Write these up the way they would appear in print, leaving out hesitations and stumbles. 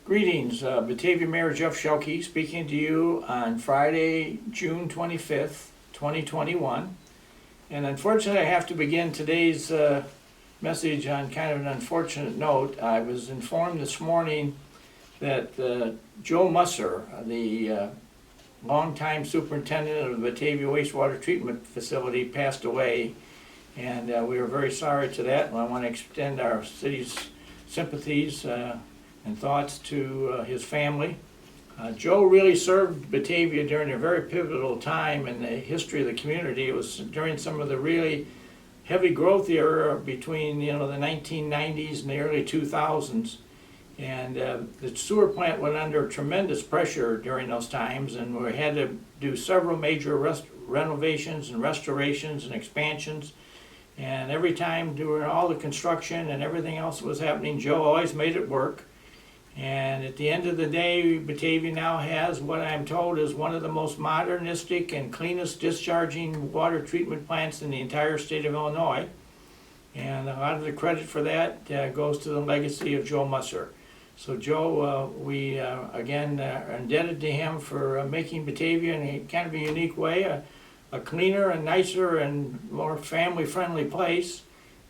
Greetings, Batavia Mayor Jeff Schielke speaking to you on Friday, June 25th, 2021. And unfortunately, I have to begin today's message on kind of an unfortunate note. I was informed this morning that Joe Musser, the longtime superintendent of the Batavia wastewater treatment facility, passed away. And we are very sorry to that, and I want to extend our city's sympathies and thoughts to his family. Joe really served Batavia during a very pivotal time in the history of the community. It was during some of the really heavy growth era between the 1990s and the early 2000s. And the sewer plant went under tremendous pressure during those times, and we had to do several major renovations and restorations and expansions. And every time during all the construction and everything else that was happening, Joe always made it work. And at the end of the day, Batavia now has what I'm told is one of the most modernistic and cleanest discharging water treatment plants in the entire state of Illinois. And a lot of the credit for that goes to the legacy of Joe Musser. So Joe, we again are indebted to him for making Batavia in a kind of a unique way, a cleaner and nicer and more family-friendly place.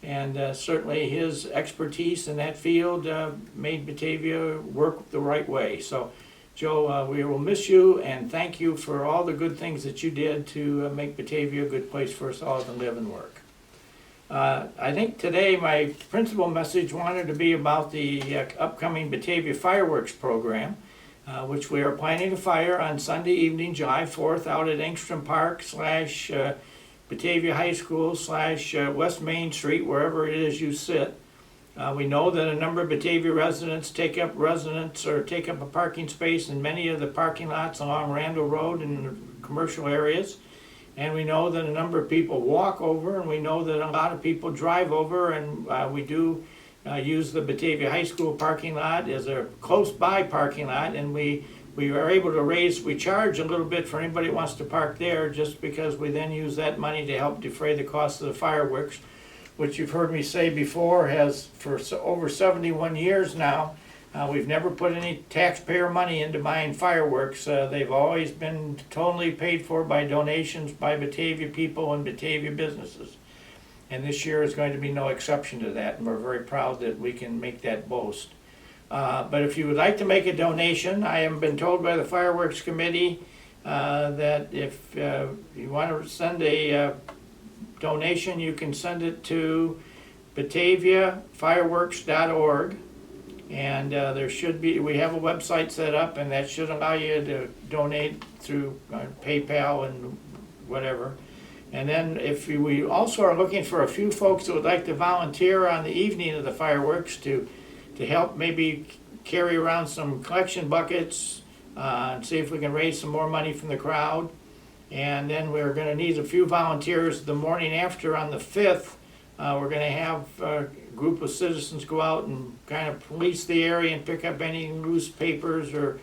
And certainly his expertise in that field made Batavia work the right way. So Joe, we will miss you and thank you for all the good things that you did to make Batavia a good place for us all to live and work. I think today my principal message wanted to be about the upcoming Batavia fireworks program, which we are planning to fire on Sunday evening, July 4th, out at Engstrom Park / Batavia High School / West Main Street, wherever it is you sit. We know that a number of Batavia residents take up a parking space in many of the parking lots along Randall Road and commercial areas. And we know that a number of people walk over, and we know that a lot of people drive over, and we do use the Batavia High School parking lot as a close-by parking lot, and we are able to we charge a little bit for anybody who wants to park there, just because we then use that money to help defray the cost of the fireworks, which you've heard me say before, has for over 71 years now. We've never put any taxpayer money into buying fireworks. They've always been totally paid for by donations by Batavia people and Batavia businesses. And this year is going to be no exception to that, and we're very proud that we can make that boast. But if you would like to make a donation, I have been told by the Fireworks Committee that if you want to send a donation, you can send it to bataviafireworks.org. And we have a website set up, and that should allow you to donate through PayPal and whatever. And then we also are looking for a few folks that would like to volunteer on the evening of the fireworks to help maybe carry around some collection buckets and see if we can raise some more money from the crowd. And then we're going to need a few volunteers the morning after on the 5th. We're going to have a group of citizens go out and kind of police the area and pick up any loose papers or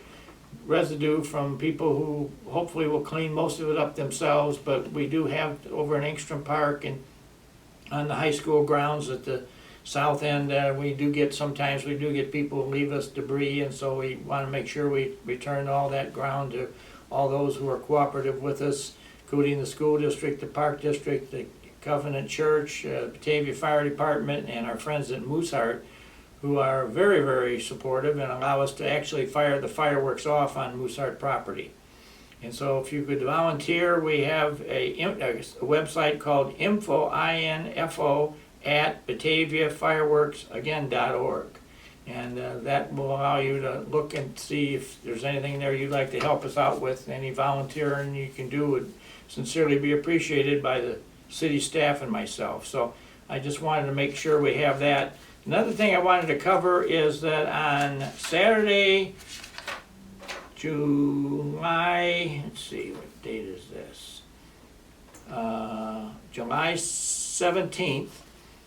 residue from people who hopefully will clean most of it up themselves. But we do have over in Engstrom Park and on the high school grounds at the south end, we do get people who leave us debris, and so we want to make sure we return all that ground to all those who are cooperative with us, including the school district, the park district, the Covenant Church, Batavia Fire Department, and our friends at Mooseheart, who are very, very supportive and allow us to actually fire the fireworks off on Mooseheart property. And so if you could volunteer, we have a website called info at bataviafireworks.org. And that will allow you to look and see if there's anything there you'd like to help us out with. Any volunteering you can do would sincerely be appreciated by the city staff and myself. So I just wanted to make sure we have that. Another thing I wanted to cover is that on Saturday, July, let's see, what date is this? July 17th,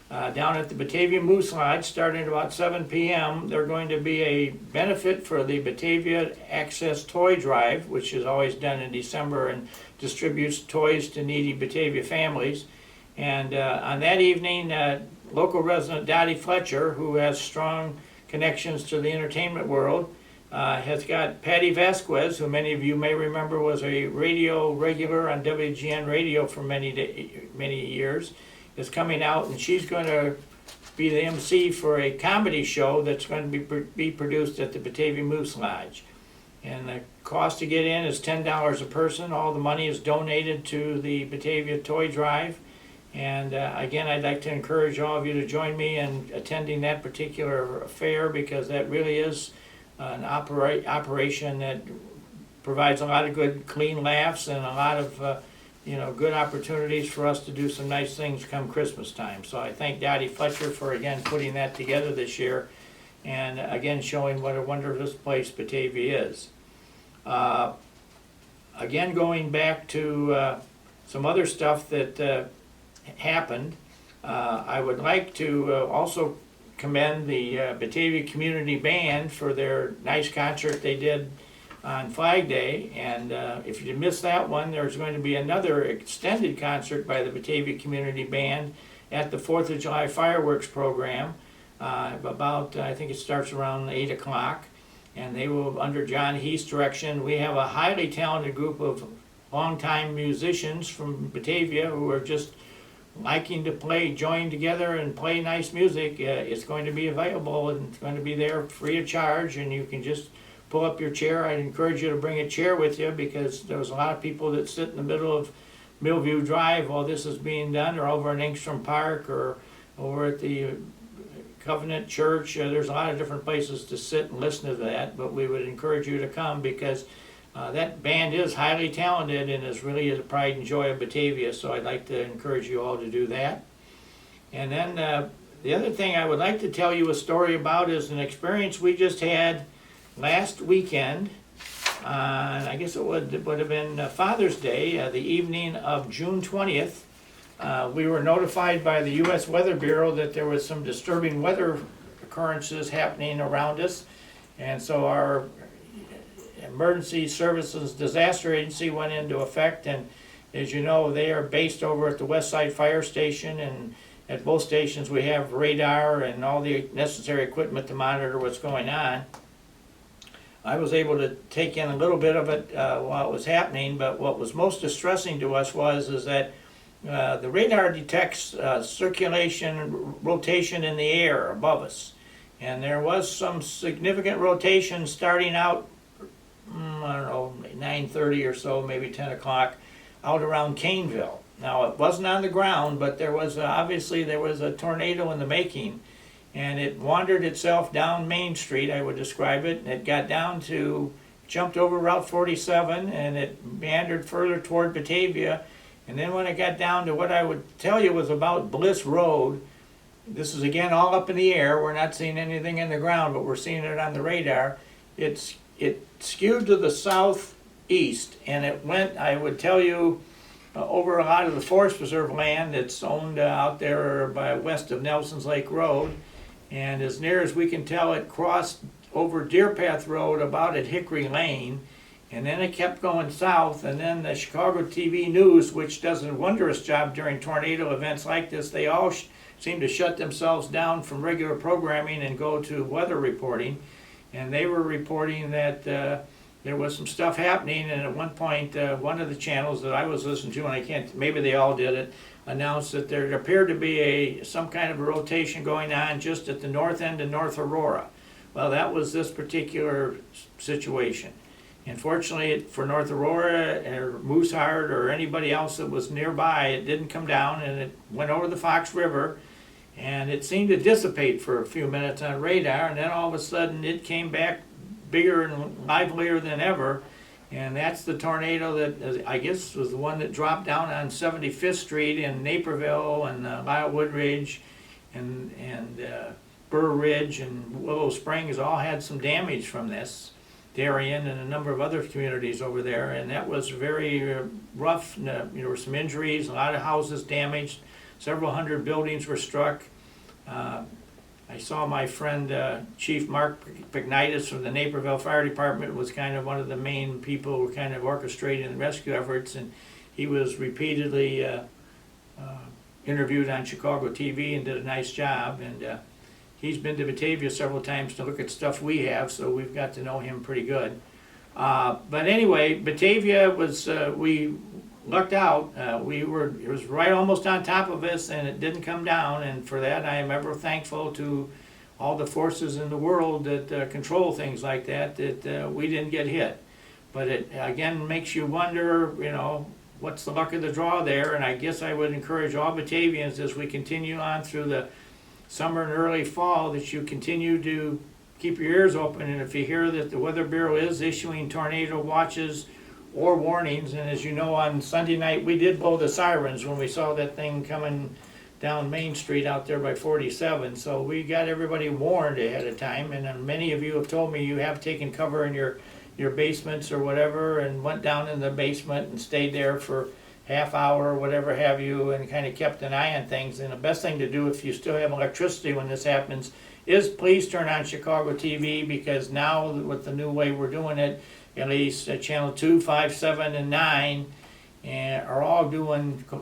down at the Batavia Moose Lodge, starting at about 7 p.m., there's going to be a benefit for the Batavia Access Toy Drive, which is always done in December and distributes toys to needy Batavia families. And on that evening, local resident Dottie Fletcher, who has strong connections to the entertainment world, has got Patty Vasquez, who many of you may remember was a radio regular on WGN radio for many years, is coming out, and she's going to be the MC for a comedy show that's going to be produced at the Batavia Moose Lodge. And the cost to get in is $10 a person. All the money is donated to the Batavia Toy Drive. And again, I'd like to encourage all of you to join me in attending that particular affair, because that really is an operation that provides a lot of good, clean laughs and a lot of good opportunities for us to do some nice things come Christmas time. So I thank Dottie Fletcher for again putting that together this year, and again showing what a wonderful place Batavia is. Again, going back to some other stuff that happened, I would like to also commend the Batavia Community Band for their nice concert they did on Flag Day. And if you missed that one, there's going to be another extended concert by the Batavia Community Band at the 4th of July fireworks program. I think it starts around 8 o'clock. And they will, under John Heath's direction, we have a highly talented group of longtime musicians from Batavia who are just liking to join together and play nice music. It's going to be available, and it's going to be there free of charge, and you can just pull up your chair. I'd encourage you to bring a chair with you, because there's a lot of people that sit in the middle of Millview Drive while this is being done, or over in Engstrom Park, or over at the Covenant Church. There's a lot of different places to sit and listen to that, but we would encourage you to come, because that band is highly talented and is really the pride and joy of Batavia, so I'd like to encourage you all to do that. And then the other thing I would like to tell you a story about is an experience we just had last weekend. I guess it would have been Father's Day, the evening of June 20th. We were notified by the U.S. Weather Bureau that there was some disturbing weather occurrences happening around us, and so our Emergency Services Disaster Agency went into effect. And as you know, they are based over at the West Side Fire Station, and at both stations we have radar and all the necessary equipment to monitor what's going on. I was able to take in a little bit of it while it was happening, but what was most distressing to us is that the radar detects circulation and rotation in the air above us, and there was some significant rotation starting out, I don't know, 9:30 or so, maybe 10 o'clock, out around Caneville. Now, it wasn't on the ground, but there was obviously there was a tornado in the making, and it wandered itself down Main Street, I would describe it, and it got down to, jumped over Route 47, and it meandered further toward Batavia. And then when it got down to what I would tell you was about Bliss Road, this is again all up in the air, we're not seeing anything in the ground, but we're seeing it on the radar. It skewed to the southeast, and it went, I would tell you, over a lot of the Forest Preserve land that's owned out there by west of Nelson's Lake Road. And as near as we can tell, it crossed over Deer Path Road about at Hickory Lane, and then it kept going south. And then the Chicago TV News, which does a wondrous job during tornado events like this, they all seem to shut themselves down from regular programming and go to weather reporting. And they were reporting that there was some stuff happening, and at one point, one of the channels that I was listening to, and I can't, maybe they all did it, announced that there appeared to be some kind of a rotation going on just at the north end of North Aurora. Well, that was this particular situation. And fortunately for North Aurora or Mooseheart or anybody else that was nearby, it didn't come down, and it went over the Fox River, and it seemed to dissipate for a few minutes on radar, and then all of a sudden it came back bigger and livelier than ever. And that's the tornado that I guess was the one that dropped down on 75th Street in Naperville and Lyle Woodridge and Burr Ridge and Willow Springs all had some damage from this. Darien and a number of other communities over there, and that was very rough. There were some injuries, a lot of houses damaged, several hundred buildings were struck. I saw my friend Chief Mark Pignitis from the Naperville Fire Department was kind of one of the main people who were kind of orchestrating the rescue efforts, and he was repeatedly interviewed on Chicago TV and did a nice job. And he's been to Batavia several times to look at stuff we have, so we've got to know him pretty good. But anyway, Batavia was, we lucked out. It was right almost on top of us, and it didn't come down, and for that I am ever thankful to all the forces in the world that control things like that, that we didn't get hit. But it again makes you wonder, what's the luck of the draw there? And I guess I would encourage all Batavians as we continue on through the summer and early fall that you continue to keep your ears open. And if you hear that the Weather Bureau is issuing tornado watches or warnings, and as you know, on Sunday night we did blow the sirens when we saw that thing coming down Main Street out there by 47. So we got everybody warned ahead of time, and many of you have told me you have taken cover in your basements or whatever, and went down in the basement and stayed there for half hour or whatever have you, and kind of kept an eye on things. And the best thing to do if you still have electricity when this happens is please turn on Chicago TV, because now with the new way we're doing it, at least channel 2, 5, 7, and 9 and are all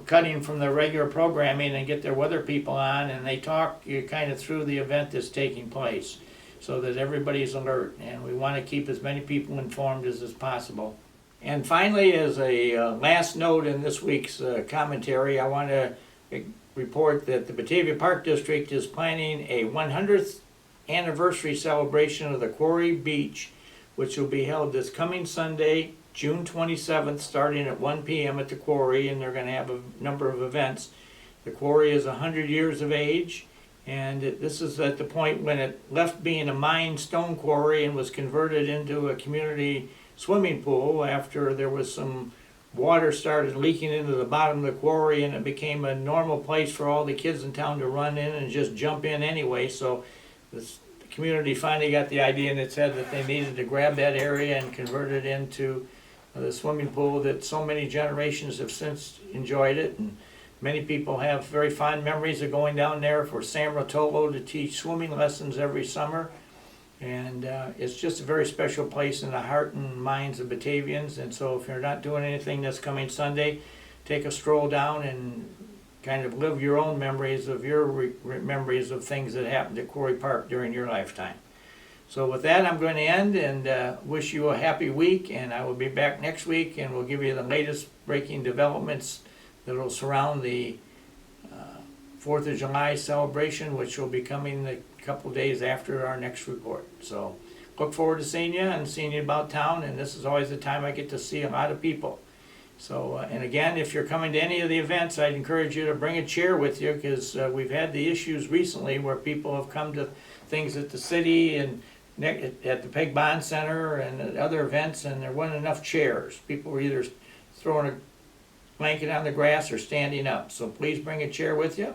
cutting from their regular programming and get their weather people on, and they talk you kind of through the event that's taking place so that everybody's alert, and we want to keep as many people informed as is possible. And finally, as a last note in this week's commentary, I want to report that the Batavia Park District is planning a 100th anniversary celebration of the Quarry Beach, which will be held this coming Sunday, June 27th, starting at 1 p.m. at the Quarry, and they're going to have a number of events. The Quarry is 100 years of age, and this is at the point when it left being a mined stone quarry and was converted into a community swimming pool after there was some water started leaking into the bottom of the quarry, and it became a normal place for all the kids in town to run in and just jump in anyway. So the community finally got the idea, and it said that they needed to grab that area and convert it into the swimming pool that so many generations have since enjoyed it. And many people have very fond memories of going down there for Sam Rotolo to teach swimming lessons every summer. And it's just a very special place in the heart and minds of Batavians. And so if you're not doing anything this coming Sunday, take a stroll down and kind of live your own memories of your memories of things that happened at Quarry Park during your lifetime. So with that, I'm going to end and wish you a happy week, and I will be back next week, and we'll give you the latest breaking developments that will surround the 4th of July celebration, which will be coming a couple days after our next report. So look forward to seeing you and seeing you about town, and this is always the time I get to see a lot of people. So, and again, if you're coming to any of the events, I'd encourage you to bring a chair with you, because we've had the issues recently where people have come to things at the city and at the Peg Bond Center and at other events, and there weren't enough chairs. People were either throwing a blanket on the grass or standing up. So please bring a chair with you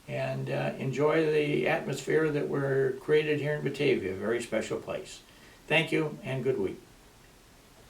and enjoy the atmosphere that we're created here in Batavia, a very special place. Thank you and good week.